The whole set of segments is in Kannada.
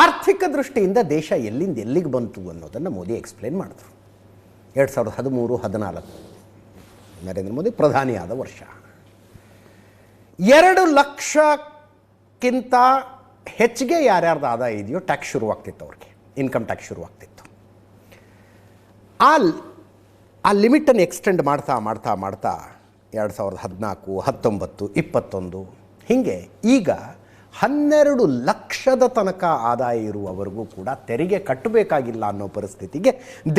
ಆರ್ಥಿಕ ದೃಷ್ಟಿಯಿಂದ ದೇಶ ಎಲ್ಲಿಂದ ಎಲ್ಲಿಗೆ ಬಂತು ಅನ್ನೋದನ್ನು ಮೋದಿ ಎಕ್ಸ್ಪ್ಲೇನ್ ಮಾಡಿದ್ರು. 2013-14 ನರೇಂದ್ರ ಮೋದಿ ಪ್ರಧಾನಿಯಾದ ವರ್ಷ. 2 ಲಕ್ಷಕ್ಕಿಂತ ಹೆಚ್ಚಿಗೆ ಯಾರ್ಯಾರ್ದು ಆದಾಯ ಇದೆಯೋ ಟ್ಯಾಕ್ಸ್ ಶುರುವಾಗ್ತಿತ್ತು, ಅವ್ರಿಗೆ ಇನ್ಕಮ್ ಟ್ಯಾಕ್ಸ್ ಶುರುವಾಗ್ತಿತ್ತು. ಆ ಲಿಮಿಟನ್ನು ಎಕ್ಸ್ಟೆಂಡ್ ಮಾಡ್ತಾ ಮಾಡ್ತಾ ಮಾಡ್ತಾ 2014, 19, 21 ಹೀಗೆ ಈಗ 12 ಲಕ್ಷದ ತನಕ ಆದಾಯ ಇರುವವರೆಗೂ ಕೂಡ ತೆರಿಗೆ ಕಟ್ಟಬೇಕಾಗಿಲ್ಲ ಅನ್ನೋ ಪರಿಸ್ಥಿತಿಗೆ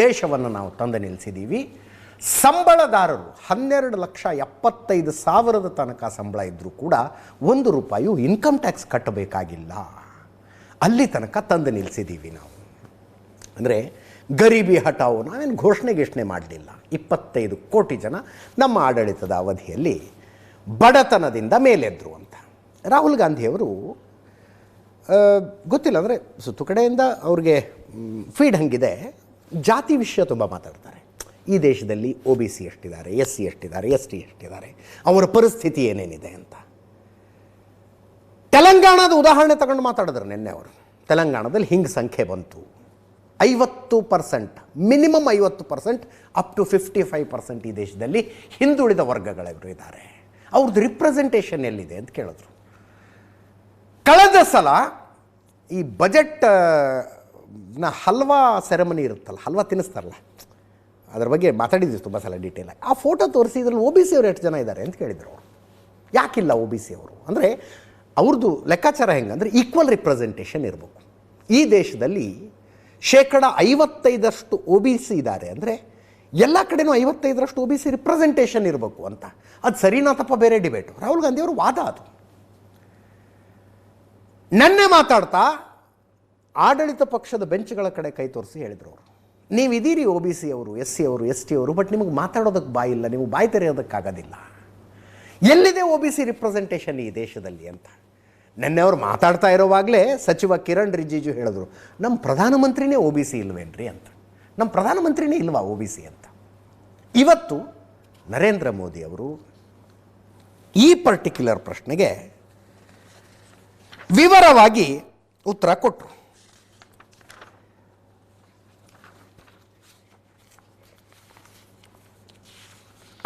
ದೇಶವನ್ನು ನಾವು ತಂದು ನಿಲ್ಲಿಸಿದ್ದೀವಿ. ಸಂಬಳದಾರರು 12,75,000 ತನಕ ಸಂಬಳ ಇದ್ದರೂ ಕೂಡ ₹1 ಇನ್ಕಮ್ ಟ್ಯಾಕ್ಸ್ ಕಟ್ಟಬೇಕಾಗಿಲ್ಲ, ಅಲ್ಲಿ ತನಕ ತಂದು ನಿಲ್ಲಿಸಿದ್ದೀವಿ ನಾವು. ಅಂದರೆ ಗರೀಬಿ ಹಟಾವು ನಾವೇನು ಘೋಷಣೆ ಮಾಡಲಿಲ್ಲ. 25 ಕೋಟಿ ಜನ ನಮ್ಮ ಆಡಳಿತದ ಅವಧಿಯಲ್ಲಿ ಬಡತನದಿಂದ ಮೇಲೆದ್ರು ಅಂತ. ರಾಹುಲ್ ಗಾಂಧಿಯವರು ಗೊತ್ತಿಲ್ಲ, ಅಂದರೆ ಸುತ್ತು ಕಡೆಯಿಂದ ಅವ್ರಿಗೆ ಫೀಡ್ ಹಂಗಿದೆ, ಜಾತಿ ವಿಷಯ ತುಂಬ ಮಾತಾಡ್ತಾರೆ. ಈ ದೇಶದಲ್ಲಿ OBC ಎಷ್ಟಿದ್ದಾರೆ, SC ಎಷ್ಟಿದ್ದಾರೆ, ST ಎಷ್ಟಿದ್ದಾರೆ, ಅವರ ಪರಿಸ್ಥಿತಿ ಏನೇನಿದೆ ಅಂತ. ತೆಲಂಗಾಣದ ಉದಾಹರಣೆ ತಗೊಂಡು ಮಾತಾಡಿದ್ರು ನಿನ್ನೆ ಅವರು. ತೆಲಂಗಾಣದಲ್ಲಿ ಹಿಂಗೆ ಸಂಖ್ಯೆ ಬಂತು, 50%, ಮಿನಿಮಮ್ 50%, ಅಪ್ ಟು 55% ಈ ದೇಶದಲ್ಲಿ ಹಿಂದುಳಿದ ವರ್ಗಗಳವರು ಇದ್ದಾರೆ. ಅವ್ರದ್ದು ರಿಪ್ರೆಸೆಂಟೇಷನ್ ಎಲ್ಲಿದೆ ಅಂತ ಕೇಳಿದ್ರು. ಕಳೆದ ಸಲ ಈ ಬಜೆಟ್ನ ಹಲ್ವಾ ಸೆರೆಮನಿ ಇರುತ್ತಲ್ಲ, ಹಲ್ವಾ ತಿನ್ನಿಸ್ತಾರಲ್ಲ, ಅದ್ರ ಬಗ್ಗೆ ಮಾತಾಡಿದ್ವಿ ತುಂಬ ಸಲ ಡೀಟೇಲಾಗಿ. ಆ ಫೋಟೋ ತೋರಿಸಿ ಇದರಲ್ಲಿ OBC ಅವರು ಎಷ್ಟು ಜನ ಇದ್ದಾರೆ ಅಂತ ಕೇಳಿದರು ಅವರು. ಯಾಕಿಲ್ಲ OBC ಅವರು ಅಂದರೆ ಅವ್ರದ್ದು ಲೆಕ್ಕಾಚಾರ ಹೆಂಗಂದರೆ ಈಕ್ವಲ್ ರಿಪ್ರೆಸೆಂಟೇಷನ್ ಇರಬೇಕು. ಈ ದೇಶದಲ್ಲಿ 55% OBC ಇದ್ದಾರೆ ಅಂದರೆ ಎಲ್ಲ ಕಡೆನೂ 55% OBC ರಿಪ್ರೆಸೆಂಟೇಷನ್ ಇರಬೇಕು ಅಂತ. ಅದು ಸರಿನಾ ತಪ್ಪ ಬೇರೆ ಡಿಬೇಟು. ರಾಹುಲ್ ಗಾಂಧಿ ಅವರು ವಾದ ಅದು. ನನ್ನೆ ಮಾತಾಡ್ತಾ ಆಡಳಿತ ಪಕ್ಷದ ಬೆಂಚ್ಗಳ ಕಡೆ ಕೈ ತೋರಿಸಿ ಹೇಳಿದರು ಅವರು, ನೀವಿದ್ದೀರಿ OBC ಅವರು, SC ಅವರು, ST ಅವರು, ಬಟ್ ನಿಮಗೆ ಮಾತಾಡೋದಕ್ಕೆ ಬಾಯಿಲ್ಲ, ನೀವು ಬಾಯಿ ತೆರೆಯೋದಕ್ಕಾಗೋದಿಲ್ಲ. ಎಲ್ಲಿದೆ OBC ರಿಪ್ರೆಸೆಂಟೇಷನ್ ಈ ದೇಶದಲ್ಲಿ ಅಂತ. ನೆನ್ನೆ ಅವರು ಮಾತಾಡ್ತಾ ಇರೋವಾಗಲೇ ಸಚಿವ ಕಿರಣ್ ರಿಜಿಜು ಹೇಳಿದ್ರು, ನಮ್ಮ ಪ್ರಧಾನಮಂತ್ರಿನೇ OBC ಇಲ್ವೇನ್ರಿ ಅಂತ. ನಮ್ಮ ಪ್ರಧಾನಮಂತ್ರಿನೇ ಇಲ್ವಾ OBC ಅಂತ. ಇವತ್ತು ನರೇಂದ್ರ ಮೋದಿ ಅವರು ಈ ಪರ್ಟಿಕ್ಯುಲರ್ ಪ್ರಶ್ನೆಗೆ ವಿವರವಾಗಿ ಉತ್ತರ ಕೊಟ್ಟರು.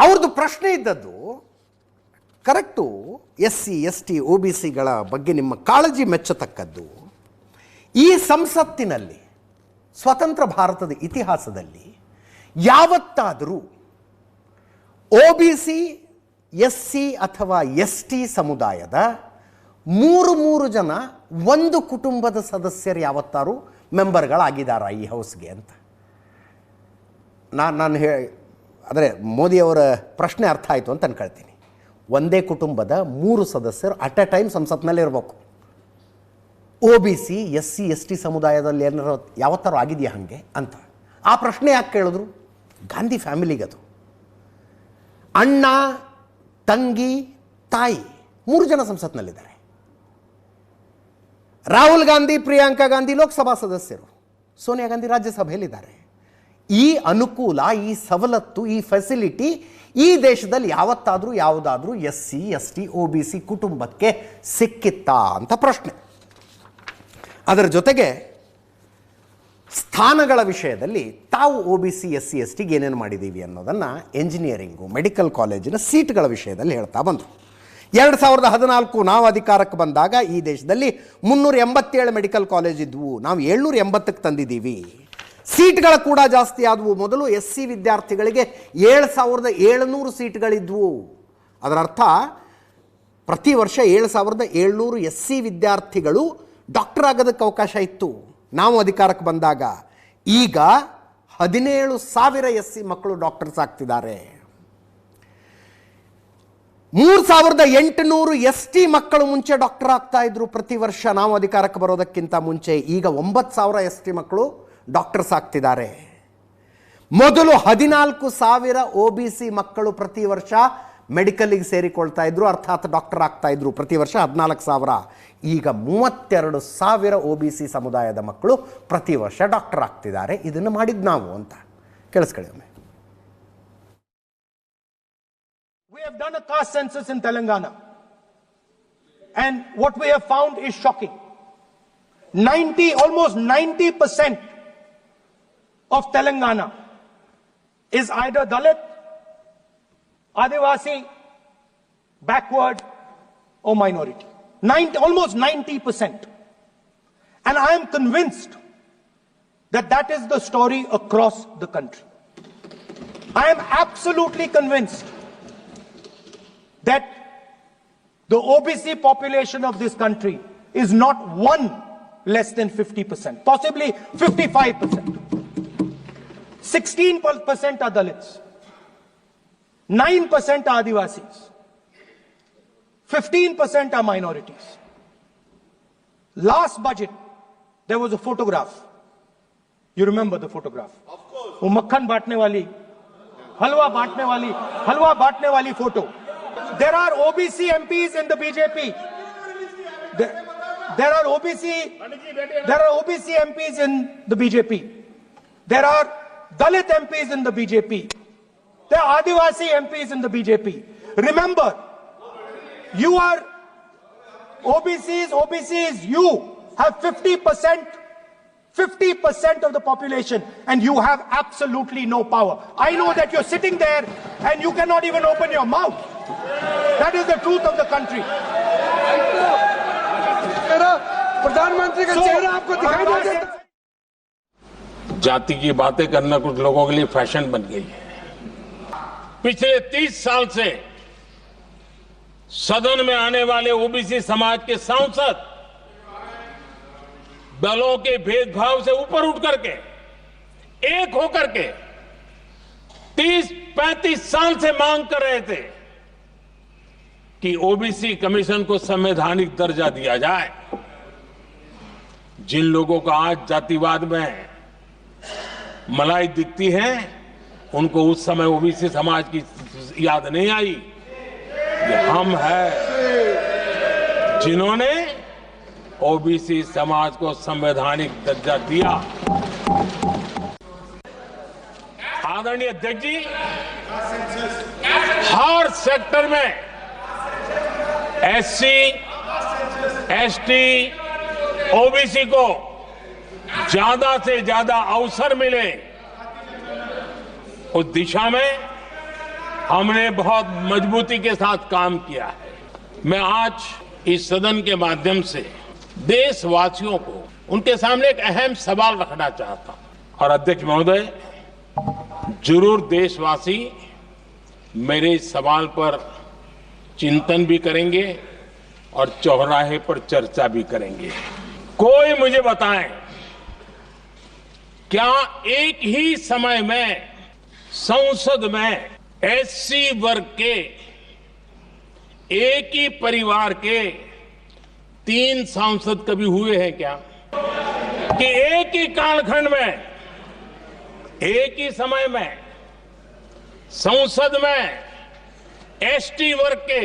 ಅವ್ರದ್ದು ಪ್ರಶ್ನೆ ಇದ್ದದ್ದು ಕರೆಕ್ಟು, SC, ST, OBCಗಳ ಬಗ್ಗೆ ನಿಮ್ಮ ಕಾಳಜಿ ಮೆಚ್ಚತಕ್ಕದ್ದು. ಈ ಸಂಸತ್ತಿನಲ್ಲಿ ಸ್ವತಂತ್ರ ಭಾರತದ ಇತಿಹಾಸದಲ್ಲಿ ಯಾವತ್ತಾದರೂ OBC, SC ಅಥವಾ ST ಸಮುದಾಯದ 3 ಜನ ಒಂದು ಕುಟುಂಬದ ಸದಸ್ಯರು ಯಾವತ್ತಾರು ಮೆಂಬರ್ಗಳಾಗಿದ್ದಾರ ಈ ಹೌಸ್ಗೆ ಅಂತ. ನಾನು ಅಂದರೆ ಮೋದಿಯವರ ಪ್ರಶ್ನೆ ಅರ್ಥ ಆಯಿತು ಅಂತ ಅನ್ಕೊಳ್ತೀನಿ. ಒಂದೇ ಕುಟುಂಬದ 3 ಸದಸ್ಯರು ಅಟ್ ಎ ಟೈಮ್ ಸಂಸತ್ನಲ್ಲಿ ಇರಬೇಕು. OBC, SC, ST ಸಮುದಾಯದಲ್ಲಿ ಏನಾರು ಯಾವತ್ತಾರು ಆಗಿದೆಯಾ ಹಾಗೆ ಅಂತ. ಆ ಪ್ರಶ್ನೆ ಯಾಕೆ ಕೇಳಿದ್ರು? ಗಾಂಧಿ ಫ್ಯಾಮಿಲಿಗದು. ಅಣ್ಣ, ತಂಗಿ, ತಾಯಿ 3 ಜನ ಸಂಸತ್ನಲ್ಲಿದ್ದಾರೆ. ರಾಹುಲ್ ಗಾಂಧಿ, ಪ್ರಿಯಾಂಕಾ ಗಾಂಧಿ ಲೋಕಸಭಾ ಸದಸ್ಯರು, ಸೋನಿಯಾ ಗಾಂಧಿ ರಾಜ್ಯಸಭೆಯಲ್ಲಿದ್ದಾರೆ. ಈ ಅನುಕೂಲ, ಈ ಸವಲತ್ತು, ಈ ಫೆಸಿಲಿಟಿ ಈ ದೇಶದಲ್ಲಿ ಯಾವತ್ತಾದರೂ ಯಾವುದಾದ್ರೂ SC, ST, OBC ಕುಟುಂಬಕ್ಕೆ ಸಿಕ್ಕಿತ್ತಾ ಅಂತ ಪ್ರಶ್ನೆ. ಅದರ ಜೊತೆಗೆ ಸ್ಥಾನಗಳ ವಿಷಯದಲ್ಲಿ ತಾವು OBC, SC, STಗೆ ಏನೇನು ಮಾಡಿದ್ದೀವಿ ಅನ್ನೋದನ್ನು ಎಂಜಿನಿಯರಿಂಗು, ಮೆಡಿಕಲ್ ಕಾಲೇಜಿನ ಸೀಟ್ಗಳ ವಿಷಯದಲ್ಲಿ ಹೇಳ್ತಾ ಬಂದರು. 2014 ನಾವು ಅಧಿಕಾರಕ್ಕೆ ಬಂದಾಗ ಈ ದೇಶದಲ್ಲಿ 387 ಮೆಡಿಕಲ್ ಕಾಲೇಜ್ ಇದ್ವು, ನಾವು 780ಕ್ಕೆ ತಂದಿದ್ದೀವಿ. ಸೀಟ್ಗಳ ಕೂಡ ಜಾಸ್ತಿ ಆದವು. ಮೊದಲು SC ವಿದ್ಯಾರ್ಥಿಗಳಿಗೆ 7,700 ಸೀಟ್ಗಳಿದ್ವು. ಅದರ ಅರ್ಥ ಪ್ರತಿ ವರ್ಷ 7,700 SC ವಿದ್ಯಾರ್ಥಿಗಳು ಡಾಕ್ಟರ್ ಆಗೋದಕ್ಕೆ ಅವಕಾಶ ಇತ್ತು ನಾವು ಅಧಿಕಾರಕ್ಕೆ ಬಂದಾಗ. ಈಗ 17,000 SC ಮಕ್ಕಳು ಡಾಕ್ಟರ್ಸ್ ಆಗ್ತಿದ್ದಾರೆ. 3,800 ST ಮಕ್ಕಳು ಮುಂಚೆ ಡಾಕ್ಟರ್ ಆಗ್ತಾ ಇದ್ರು ಪ್ರತಿ ವರ್ಷ ನಾವು ಅಧಿಕಾರಕ್ಕೆ ಬರೋದಕ್ಕಿಂತ ಮುಂಚೆ. ಈಗ 9,000 ST ಮಕ್ಕಳು ಡಾಕ್ಟರ್ಸ್ ಆಗ್ತಿದ್ದಾರೆ. ಮೊದಲು 14,000 OBC ಮಕ್ಕಳು ಪ್ರತಿ ವರ್ಷ ಮೆಡಿಕಲ್ಗೆ ಸೇರಿಕೊಳ್ತಾ ಇದ್ರು, ಅರ್ಥಾತ್ ಡಾಕ್ಟರ್ ಆಗ್ತಾ ಇದ್ರು ಪ್ರತಿ ವರ್ಷ 14,000. ಈಗ 32,000 OBC ಸಮುದಾಯದ ಮಕ್ಕಳು ಪ್ರತಿ ವರ್ಷ ಡಾಕ್ಟರ್ ಆಗ್ತಿದ್ದಾರೆ. ಇದನ್ನು ಮಾಡಿದ್ದು ನಾವು ಅಂತ ಕೇಳಿಸ್ಕೊಳ್ಳಿ ಒಮ್ಮೆ. We have done a caste census in Telangana, and what we have found is shocking. almost 90% of Telangana is either Dalit, Adivasi, backward, or minority. Almost 90%. And I am convinced that that is the story across the country. I am absolutely convinced that the OBC population of this country is not one less than 50%, possibly 55%. 16% are Dalits, 9% are Adivasis, 15% are minorities. Last budget, there was a photograph. You remember the photograph? Of course. वो मक्खन बांटने वाली, हलवा बांटने वाली photo. There are OBC MPs in the BJP. There are OBC MPs in the BJP. There are Dalit MPs in the BJP. There are Adivasi MPs in the BJP. Remember, you are OBCs, you have 50% of the population, and you have absolutely no power. I know that you're sitting there and you cannot even open your mouth. That is the truth of the country. प्रधानमंत्री का चेहरा आपको दिखाई नहीं देता। जाति की बातें करना कुछ लोगों के लिए फैशन बन गई है। पिछले 30 साल से सदन में आने वाले ओबीसी समाज के सांसद दलों के भेदभाव से ऊपर उठ करके एक होकर के 30-35 साल से मांग कर रहे थे कि ओबीसी कमीशन को संवैधानिक दर्जा दिया जाए। जिन लोगों को आज जातिवाद में मलाई दिखती है, उनको उस समय ओबीसी समाज की याद नहीं आई। ये हम हैं जिन्होंने ओबीसी समाज को संवैधानिक दर्जा दिया। आदरणीय अध्यक्ष जी, हर सेक्टर में एससी, एसटी, ओबीसी को ज्यादा से ज्यादा अवसर मिले, उस दिशा में हमने बहुत मजबूती के साथ काम किया है। मैं आज इस सदन के माध्यम से देशवासियों को उनके सामने एक अहम सवाल रखना चाहता हूं, और अध्यक्ष महोदय, जरूर देशवासी मेरे इस सवाल पर चिंतन भी करेंगे और चौराहे पर चर्चा भी करेंगे। कोई मुझे बताएं, क्या एक ही समय में संसद में एससी वर्ग के एक ही परिवार के 3 सांसद कभी हुए हैं क्या? कि एक ही कालखंड में, एक ही समय में संसद में एसटी वर्ग के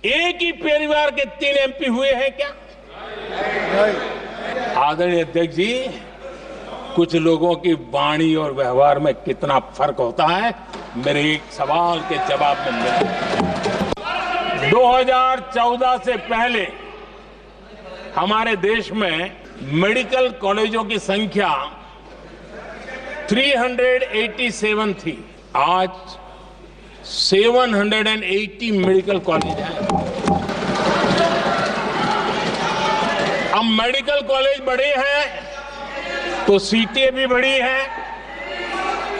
एक ही परिवार के 3 एमपी हुए हैं क्या? आदरणीय अध्यक्ष जी, कुछ लोगों की वाणी और व्यवहार में कितना फर्क होता है, मेरे एक सवाल के जवाब में मिला। 2014 से पहले हमारे देश में मेडिकल कॉलेजों की संख्या 387 थी। आज 780 मेडिकल कॉलेज हैं। अब मेडिकल कॉलेज बड़े हैं तो सीटें भी बढ़ी हैं।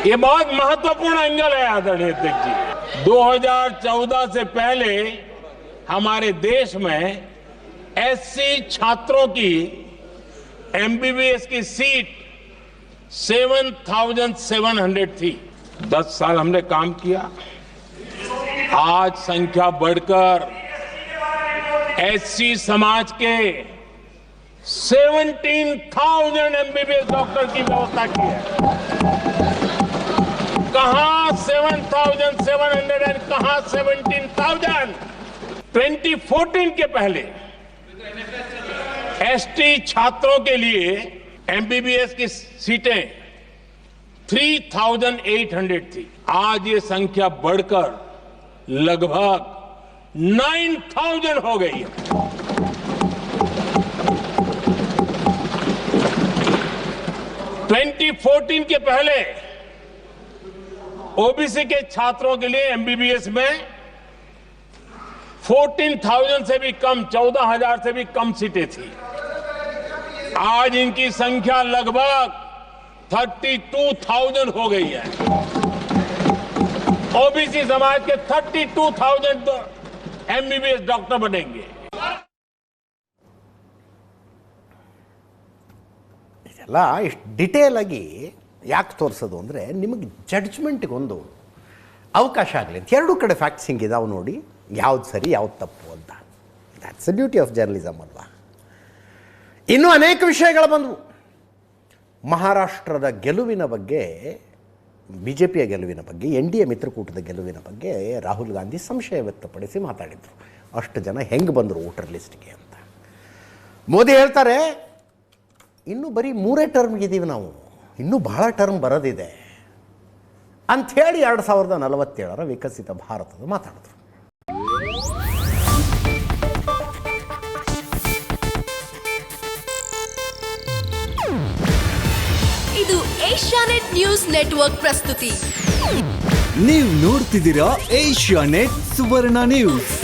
ये बहुत महत्वपूर्ण एंगल है आदरणीय अध्यक्ष जी। 2014 से पहले हमारे देश में एससी छात्रों की एमबीबीएस की सीट 7,700 थी। 10 साल हमने काम किया, आज संख्या बढ़कर एससी समाज के 17,000 एमबीबीएस डॉक्टर की व्यवस्था की है। कहां 7,700 और कहां 17,000? 2014 के पहले एसटी छात्रों के लिए एमबीबीएस की सीटें 3,800 थी। आज ये संख्या बढ़कर लगभग 9,000 हो गई है। 2014 के पहले ओबीसी के छात्रों के लिए एमबीबीएस में 14,000 से भी कम, 14,000 से भी कम सीटें थी। आज इनकी संख्या लगभग 32,000 हो गई है। ओबीसी समाज के 32,000 एमबीबीएस डॉक्टर बनेंगे। ಇದೆಲ್ಲ ಇಷ್ಟು ಡಿಟೇಲ್ ಆಗಿ ಯಾಕೆ ತೋರಿಸೋದು ಅಂದರೆ ನಿಮಗೆ ಜಡ್ಜ್ಮೆಂಟ್ಗೊಂದು ಅವಕಾಶ ಆಗಲಿ ಅಂತ. ಎರಡೂ ಕಡೆ ಫ್ಯಾಕ್ಟ್ಸ್ ಹಿಂಗಿದಾವೆ ನೋಡಿ, ಯಾವ್ದು ಸರಿ ಯಾವ್ದು ತಪ್ಪು ಅಂತ. That's the duty of journalism ಅಲ್ವಾ. ಇನ್ನೂ ಅನೇಕ ವಿಷಯಗಳು ಬಂದವು. ಮಹಾರಾಷ್ಟ್ರದ ಗೆಲುವಿನ ಬಗ್ಗೆ, ಬಿ ಜೆ ಪಿಯ ಗೆಲುವಿನ ಬಗ್ಗೆ, ಎನ್ ಡಿ ಎ ಮಿತ್ರಕೂಟದ ಗೆಲುವಿನ ಬಗ್ಗೆ ರಾಹುಲ್ ಗಾಂಧಿ ಸಂಶಯ ವ್ಯಕ್ತಪಡಿಸಿ ಮಾತಾಡಿದರು. ಅಷ್ಟು ಜನ ಹೆಂಗೆ ಬಂದರು ವೋಟರ್ ಲಿಸ್ಟ್ಗೆ ಅಂತ. ಮೋದಿ ಹೇಳ್ತಾರೆ, ಇನ್ನೂ ಬರೀ 3 ಟರ್ಮ್ಗಿದ್ದೀವಿ ನಾವು, ಇನ್ನೂ ಬಹಳ ಟರ್ಮ್ ಬರೋದಿದೆ ಅಂಥೇಳಿ 2047 ವಿಕಸಿತ ಭಾರತದ ಮಾತಾಡಿದ್ರು. ಇದು ಏಷ್ಯಾನೆಟ್ ನ್ಯೂಸ್ ನೆಟ್ವರ್ಕ್ ಪ್ರಸ್ತುತಿ. ನೀವು ನೋಡ್ತಿದ್ದೀರಾ ಏಷ್ಯಾನೆಟ್ ಸುವರ್ಣ ನ್ಯೂಸ್.